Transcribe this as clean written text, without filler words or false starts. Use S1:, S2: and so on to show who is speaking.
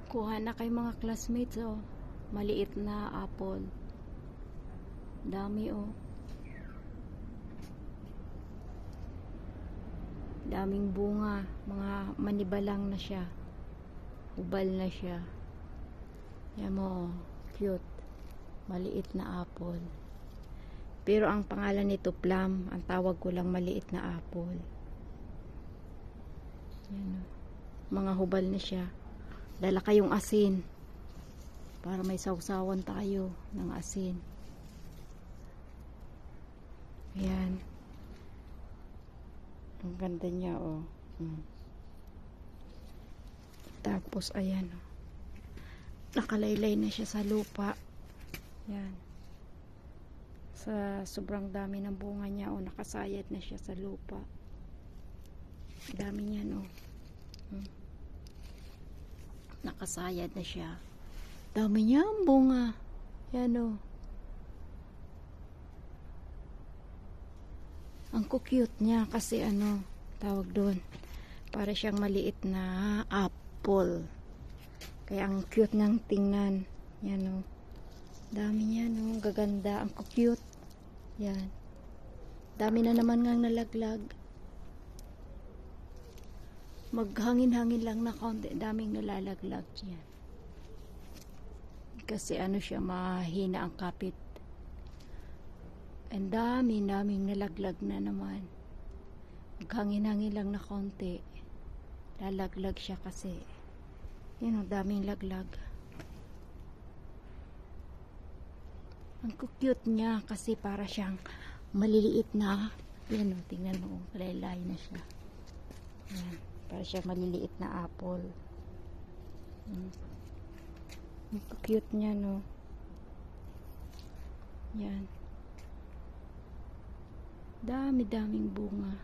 S1: Kuha na kay mga classmates, oh. Maliit na apple. Dami, oh. Daming bunga. Mga manibalang na siya. Hubal na siya. Yan mo, oh. Cute. Maliit na apple. Pero ang pangalan nito plum. Ang tawag ko lang maliit na apple. Yan, oh. Mga hubal na siya. Dala kayong asin para may sausawan tayo ng asin. Ayan, ang ganda niya, oh. Tapos ayan, oh. Nakalaylay na siya sa lupa. Yan, sa sobrang dami ng bunga niya, oh, nakasayad na siya sa lupa. Dami niya, no. Nakasayad na siya. Dami niya ang bunga. Yan, o. Ang cute niya kasi ano, tawag doon. Para siyang maliit na apple. Kaya ang cute niyang tingnan. Yan, o. Dami niya, no. Gaganda. Ang cute. Yan. Dami na naman ngang nalaglag. Maghangin-hangin lang na kaunti, daming nalalaglag yan. Kasi ano siya, mahina ang kapit. Ang daming nalaglag na naman. Maghangin-hangin lang na kaunti, lalaglag siya kasi. Yan, ang daming laglag. Ang cute niya kasi para siyang maliliit na. Yan, o, tingnan mo, laylay na siya. Yan. Para siya maliliit na apple. Ang cute niya, no. Yan. Dami-daming bunga.